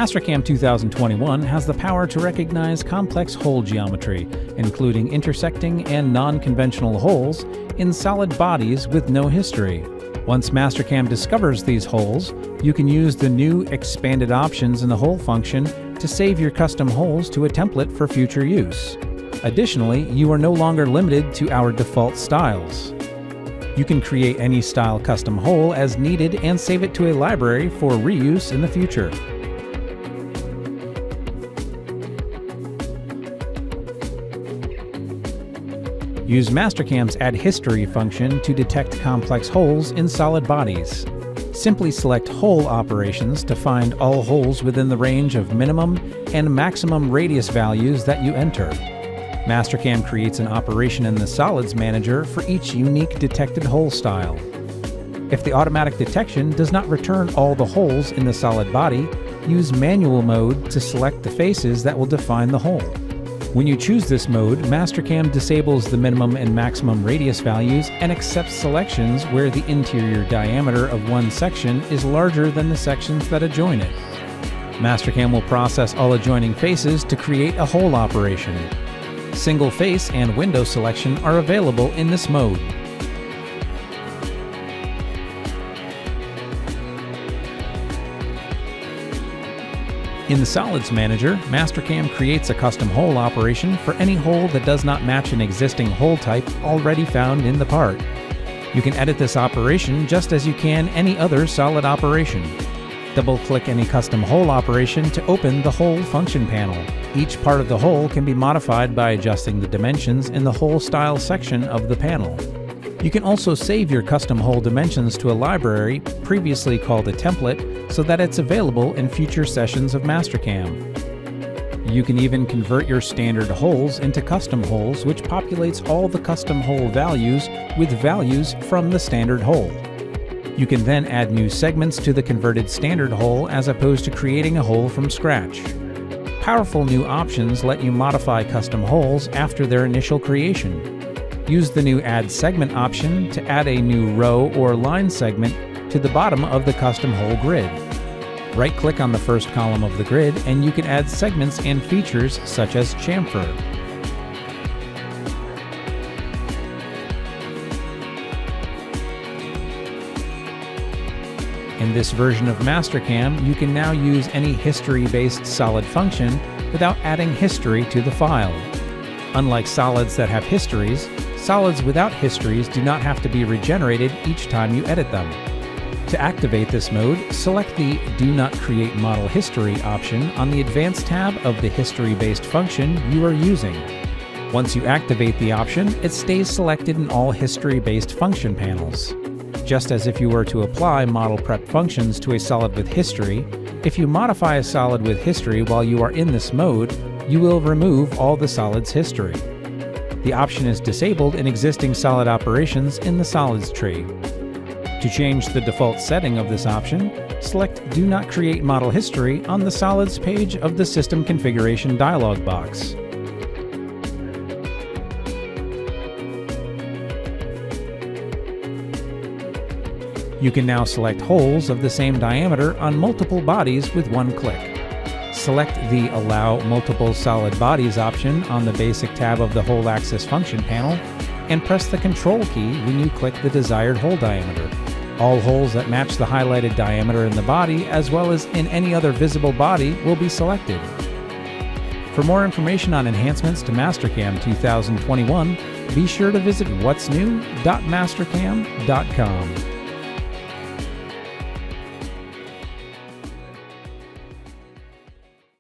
Mastercam 2021 has the power to recognize complex hole geometry, including intersecting and non-conventional holes, in solid bodies with no history. Once Mastercam discovers these holes, you can use the new expanded options in the hole function to save your custom holes to a template for future use. Additionally, you are no longer limited to our default styles. You can create any style custom hole as needed and save it to a library for reuse in the future. Use Mastercam's Add History function to detect complex holes in solid bodies. Simply select Hole Operations to find all holes within the range of minimum and maximum radius values that you enter. Mastercam creates an operation in the Solids Manager for each unique detected hole style. If the automatic detection does not return all the holes in the solid body, use Manual mode to select the faces that will define the hole. When you choose this mode, Mastercam disables the minimum and maximum radius values and accepts selections where the interior diameter of one section is larger than the sections that adjoin it. Mastercam will process all adjoining faces to create a hole operation. Single face and window selection are available in this mode. In the Solids Manager, Mastercam creates a custom hole operation for any hole that does not match an existing hole type already found in the part. You can edit this operation just as you can any other solid operation. Double-click any custom hole operation to open the Hole function panel. Each part of the hole can be modified by adjusting the dimensions in the Hole Style section of the panel. You can also save your custom hole dimensions to a library previously called a template so that it's available in future sessions of Mastercam. You can even convert your standard holes into custom holes, which populates all the custom hole values with values from the standard hole. You can then add new segments to the converted standard hole as opposed to creating a hole from scratch. Powerful new options let you modify custom holes after their initial creation. Use the new Add Segment option to add a new row or line segment to the bottom of the custom hole grid. Right-click on the first column of the grid and you can add segments and features such as chamfer. In this version of Mastercam, you can now use any history-based solid function without adding history to the file. Unlike solids that have histories, solids without histories do not have to be regenerated each time you edit them. To activate this mode, select the Do Not Create Model History option on the Advanced tab of the history-based function you are using. Once you activate the option, it stays selected in all history-based function panels. Just as if you were to apply model prep functions to a solid with history, if you modify a solid with history while you are in this mode, you will remove all the solid's history. The option is disabled in existing solid operations in the Solids tree. To change the default setting of this option, select Do Not Create Model History on the Solids page of the System Configuration dialog box. You can now select holes of the same diameter on multiple bodies with one click. Select the Allow Multiple Solid Bodies option on the Basic tab of the Hole Axis function panel, and press the Control key when you click the desired hole diameter. All holes that match the highlighted diameter in the body, as well as in any other visible body, will be selected. For more information on enhancements to Mastercam 2021, be sure to visit whatsnew.mastercam.com.